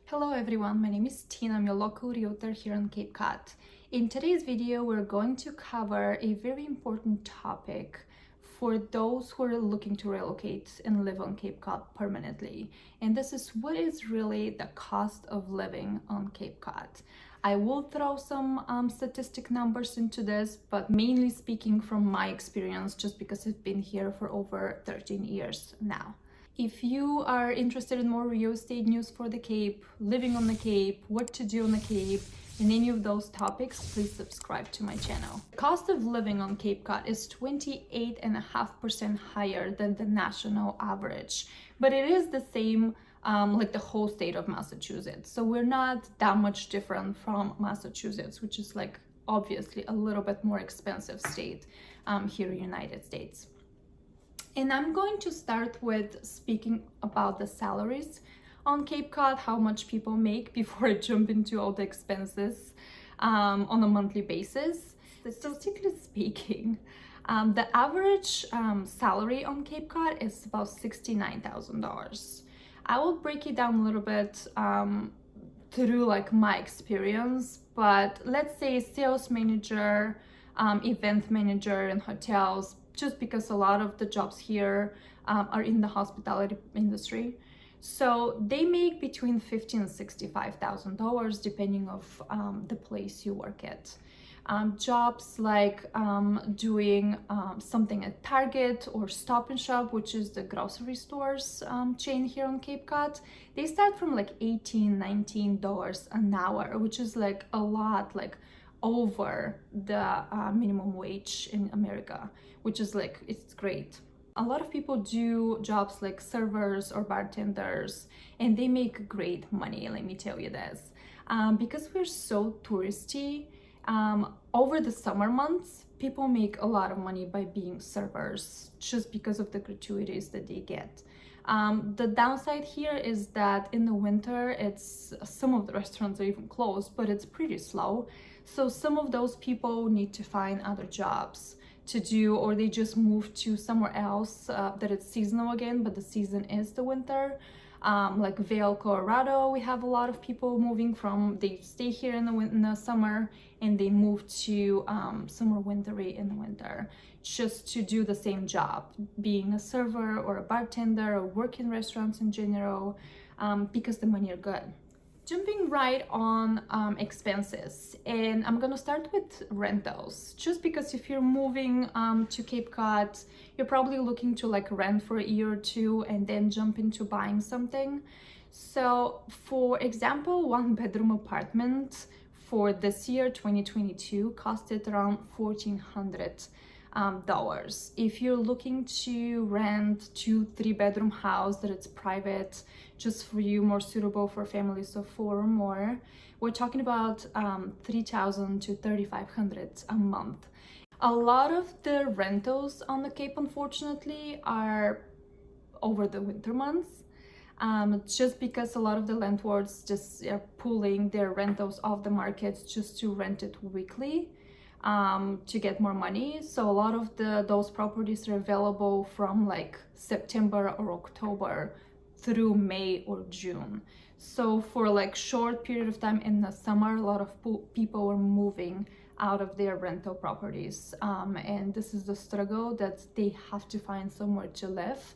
Hello everyone, my name is Tina, I'm your local realtor here on Cape Cod. In today's video, we're going to cover a very important topic for those who are looking to relocate and live on Cape Cod permanently. And this is what is really the cost of living on Cape Cod. I will throw some statistic numbers into this, but mainly speaking from my experience, just because I've been here for over 13 years now. If you are interested in more real estate news for the Cape, living on the Cape, what to do on the Cape, and any of those topics, please subscribe to my channel. The cost of living on Cape Cod is 28.5% higher than the national average, but it is the same like the whole state of Massachusetts. So we're not that much different from Massachusetts, which is like obviously a little bit more expensive state here in the United States. And I'm going to start with speaking about the salaries on Cape Cod, how much people make before I jump into all the expenses on a monthly basis. Statistically speaking, the average salary on Cape Cod is about $69,000. I will break it down a little bit through like my experience, but let's say sales manager, event manager in hotels, just because a lot of the jobs here are in the hospitality industry. So they make between $50,000 and $65,000 depending of the place you work at. Jobs like doing something at Target or Stop and Shop, which is the grocery stores chain here on Cape Cod, they start from like $18, $19 an hour, which is like a lot, like over the minimum wage in America, which is like, it's great. A lot of people do jobs like servers or bartenders, and they make great money, let me tell you this. Because we're so touristy, over the summer months, people make a lot of money by being servers just because of the gratuities that they get. The downside here is that in the winter, some of the restaurants are even closed, but it's pretty slow. So some of those people need to find other jobs to do, or they just move to somewhere else that it's seasonal again, but the season is the winter. Like Vail, Colorado, we have a lot of people moving from, they stay here in the summer and they move to somewhere wintry in the winter just to do the same job, being a server or a bartender or work in restaurants in general, because the money are good. Jumping right on expenses, and I'm gonna start with rentals, just because if you're moving to Cape Cod, you're probably looking to like rent for a year or two and then jump into buying something. So for example, one bedroom apartment for this year 2022 costed around $1,400. If you're looking to rent 2-3 bedroom house that it's private, just for you, more suitable for families of 4 or more, we're talking about $3,000 to $3,500 a month. A lot of the rentals on the Cape, unfortunately, are over the winter months, just because a lot of the landlords just are pulling their rentals off the market just to rent it weekly. To get more money. So a lot of those properties are available from like September or October through May or June. So for like short period of time in the summer, a lot of people are moving out of their rental properties, and this is the struggle that they have to find somewhere to live.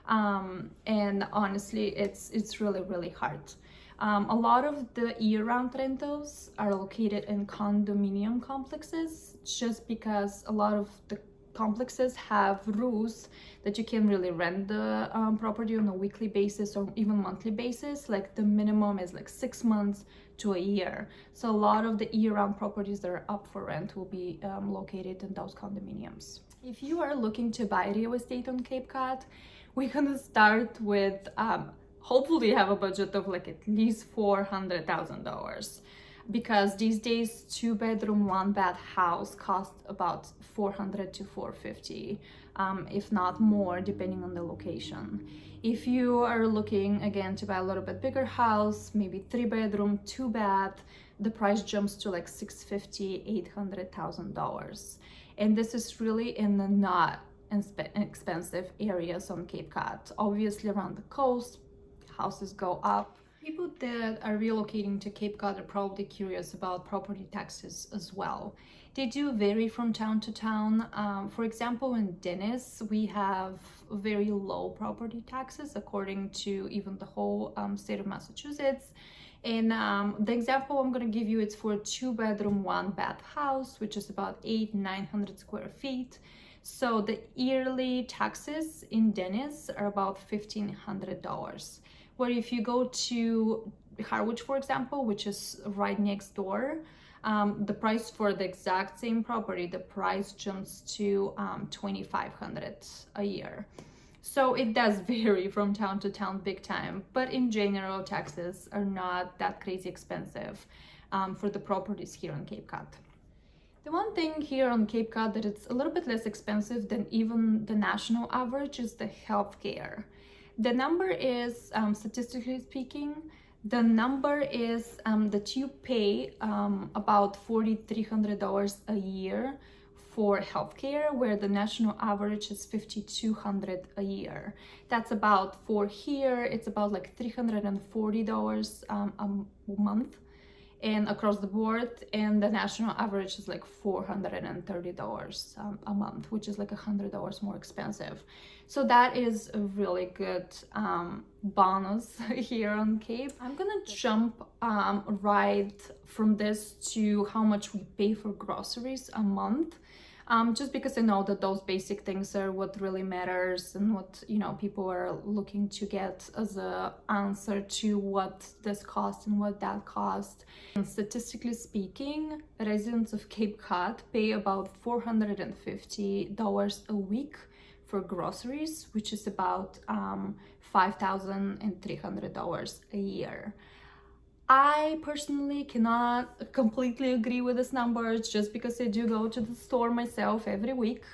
And honestly, it's really hard. A lot of the year-round rentals are located in condominium complexes, just because a lot of the complexes have rules that you can really rent the property on a weekly basis or even monthly basis. Like the minimum is like 6 months to a year. So a lot of the year-round properties that are up for rent will be located in those condominiums. If you are looking to buy real estate on Cape Cod, we're gonna start with hopefully have a budget of like at least $400,000, because these days 2-bedroom 1-bath house cost about $400 to $450, if not more, depending on the location. If you are looking again to buy a little bit bigger house, maybe 3-bedroom 2-bath, the price jumps to like $650, $800,000, and this is really in the not expensive areas on Cape Cod. Obviously around the coast, houses go up People that are relocating to Cape Cod are probably curious about property taxes as well. They do vary from town to town. For example, in Dennis, we have very low property taxes according to even the whole state of Massachusetts. And the example I'm going to give you, it's for a 2-bedroom, 1-bath house, which is about 900 square feet. So the yearly taxes in Dennis are about $1,500. Where if you go to Harwich, for example, which is right next door, the price for the exact same property, the price jumps to $2,500 a year. So it does vary from town to town big time, but in general, taxes are not that crazy expensive for the properties here on Cape Cod. The one thing here on Cape Cod that it's a little bit less expensive than even the national average is the healthcare. The number is, statistically speaking, the number is that you pay about $4,300 a year for healthcare, where the national average is $5,200 a year. That's about, for here, it's about like $340 a month and across the board, and the national average is like $430 a month, which is like $100 more expensive. So that is a really good bonus here on Cape. I'm gonna jump right from this to how much we pay for groceries a month. Just because I know that those basic things are what really matters and what, you know, people are looking to get as a answer to what this cost and what that cost. And statistically speaking, residents of Cape Cod pay about $450 a week for groceries, which is about $5,300 a year. I personally cannot completely agree with this number, just because I do go to the store myself every week.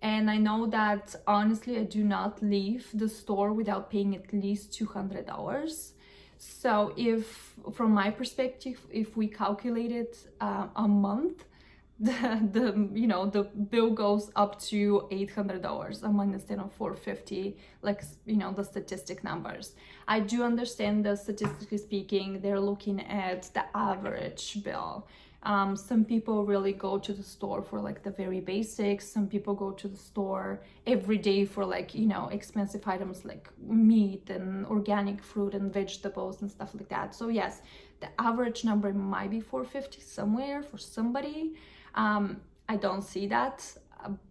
And I know that honestly, I do not leave the store without paying at least $200. So if, from my perspective, if we calculate it a month, the bill goes up to $800 a month instead of $450, like, you know, the statistic numbers. I do understand that statistically speaking, they're looking at the average bill. Some people really go to the store for like the very basics. Some people go to the store every day for like, you know, expensive items like meat and organic fruit and vegetables and stuff like that. So yes, the average number might be $450 somewhere for somebody. I don't see that,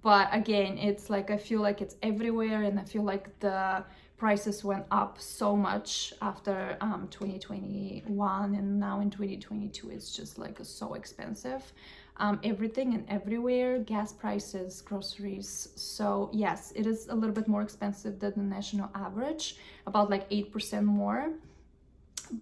but again, it's like, I feel like it's everywhere, and I feel like the prices went up so much after 2021, and now in 2022 it's just like so expensive, everything and everywhere, gas prices, groceries. So yes, it is a little bit more expensive than the national average, about like 8% more.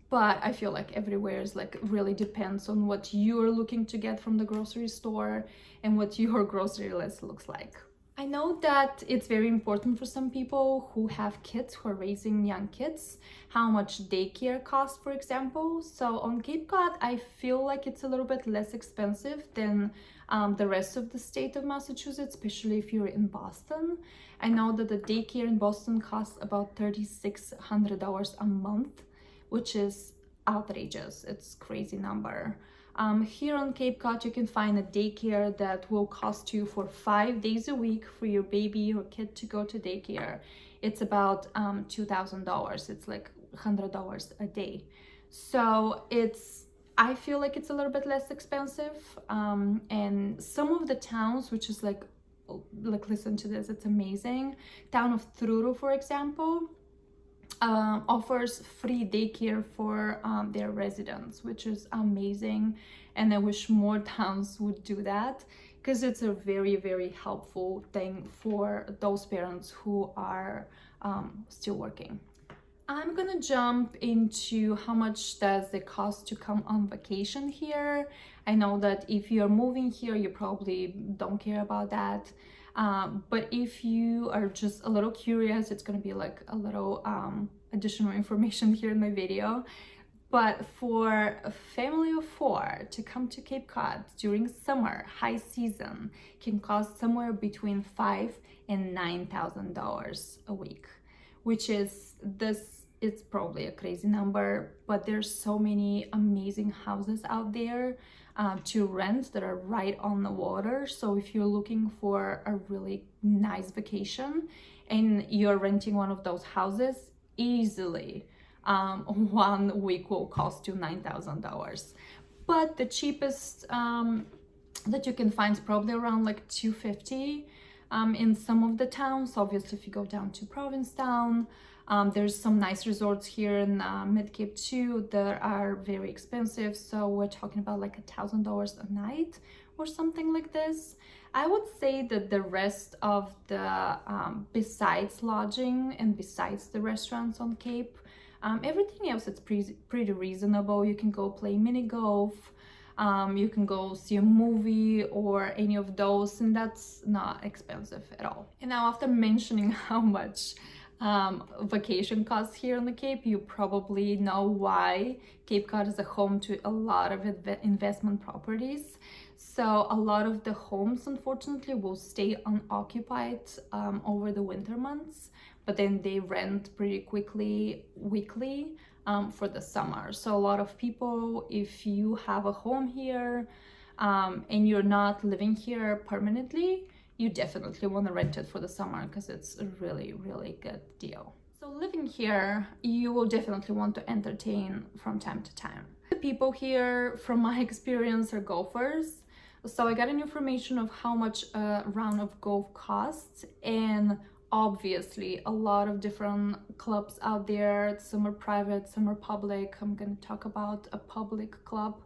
But I feel like everywhere is like, really depends on what you're looking to get from the grocery store and what your grocery list looks like. I know that it's very important for some people who have kids, who are raising young kids, how much daycare costs, for example. So on Cape Cod, I feel like it's a little bit less expensive than the rest of the state of Massachusetts, especially if you're in Boston. I know that the daycare in Boston costs about $3,600 a month, which is outrageous. It's crazy number. Here on Cape Cod, you can find a daycare that will cost you for 5 days a week for your baby or kid to go to daycare. It's about $2,000. It's like $100 a day. So I feel like it's a little bit less expensive. And some of the towns, which is like listen to this, it's amazing. Town of Truro, for example, offers free daycare for their residents, which is amazing, and I wish more towns would do that, because it's a very, very helpful thing for those parents who are still working. I'm gonna jump into how much does it cost to come on vacation here. I know that if you're moving here, you probably don't care about that. But if you are just a little curious, it's gonna be like a little additional information here in my video. But for a family of 4 to come to Cape Cod during summer, high season, can cost somewhere between $5,000 and $9,000 a week, which is this it's probably a crazy number, but there's so many amazing houses out there to rent that are right on the water. So if you're looking for a really nice vacation and you're renting one of those houses, easily 1 week will cost you $9,000. But the cheapest that you can find is probably around like 250 in some of the towns. Obviously, if you go down to Provincetown, there's some nice resorts here in Mid-Cape too that are very expensive. So we're talking about like $1,000 a night or something like this. I would say that the rest of the, besides lodging and besides the restaurants on Cape, everything else it's pretty reasonable. You can go play mini golf, you can go see a movie or any of those, and that's not expensive at all. And now, after mentioning how much vacation costs here on the Cape, you probably know why Cape Cod is a home to a lot of investment properties. So a lot of the homes, unfortunately, will stay unoccupied over the winter months, but then they rent pretty quickly weekly for the summer. So a lot of people, if you have a home here and you're not living here permanently, you definitely want to rent it for the summer because it's a really, really good deal. So living here, you will definitely want to entertain from time to time. The people here, from my experience, are golfers. So I got an information of how much a round of golf costs, and obviously a lot of different clubs out there. Some are private, some are public. I'm going to talk about a public club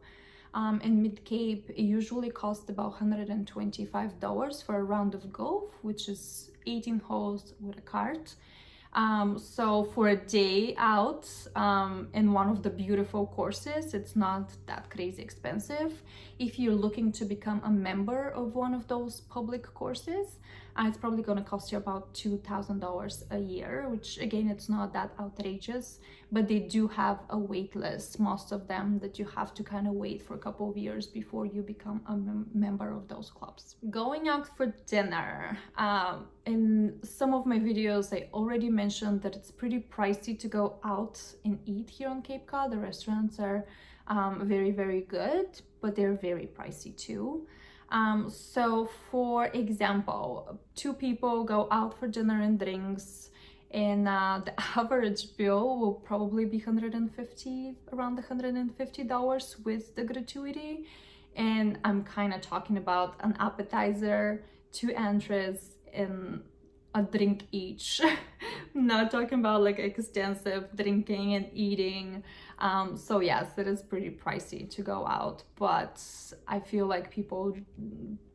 in Mid-Cape. It usually costs about $125 for a round of golf, which is 18 holes with a cart. So for a day out in one of the beautiful courses, it's not that crazy expensive. If you're looking to become a member of one of those public courses, it's probably going to cost you about $2,000 a year, which again, it's not that outrageous, but they do have a wait list, most of them, that you have to kind of wait for a couple of years before you become a member of those clubs. Going out for dinner. In some of my videos, I already mentioned that it's pretty pricey to go out and eat here on Cape Cod. The restaurants are very, very good, but they're very pricey too. So for example, 2 people go out for dinner and drinks, and the average bill will probably be around $150 with the gratuity. And I'm kind of talking about an appetizer, 2 entrees, and a drink each. Not talking about like extensive drinking and eating. So yes, it is pretty pricey to go out, but I feel like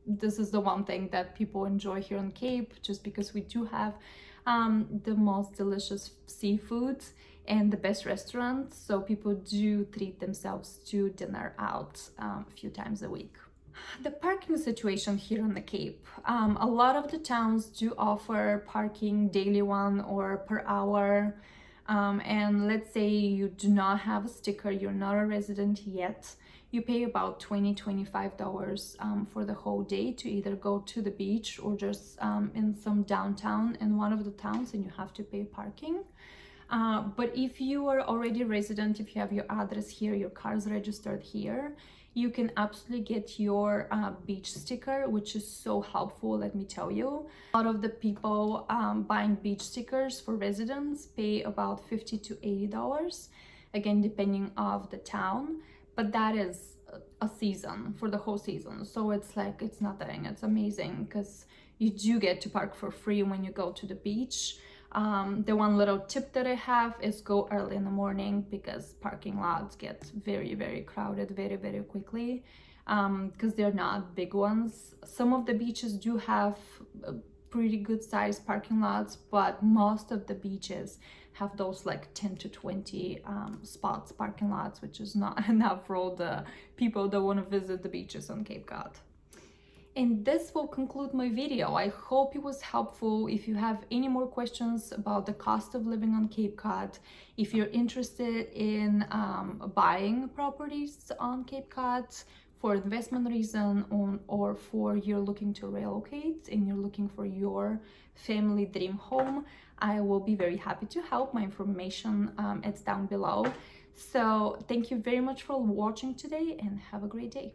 this is the one thing that people enjoy here on Cape, just because we do have the most delicious seafood and the best restaurants. So people do treat themselves to dinner out a few times a week. The parking situation here on the Cape. A lot of the towns do offer parking, daily one or per hour. And let's say you do not have a sticker, you're not a resident yet, you pay about $25 for the whole day to either go to the beach or just in some downtown in one of the towns, and you have to pay parking. But if you are already resident, if you have your address here, your car is registered here, you can absolutely get your beach sticker, which is so helpful, let me tell you. A lot of the people buying beach stickers for residents pay about $50 to $80, again, depending on the town, but that is a season, for the whole season. So it's like, it's nothing, it's amazing, because you do get to park for free when you go to the beach. The one little tip that I have is go early in the morning, because parking lots get very, very crowded very, very quickly, because they're not big ones. Some of the beaches do have pretty good sized parking lots, but most of the beaches have those like 10 to 20 spots parking lots, which is not enough for all the people that want to visit the beaches on Cape Cod. And this will conclude my video. I hope it was helpful. If you have any more questions about the cost of living on Cape Cod, if you're interested in buying properties on Cape Cod for investment reason or for you're looking to relocate and you're looking for your family dream home, I will be very happy to help. My information it's down below. So thank you very much for watching today and have a great day.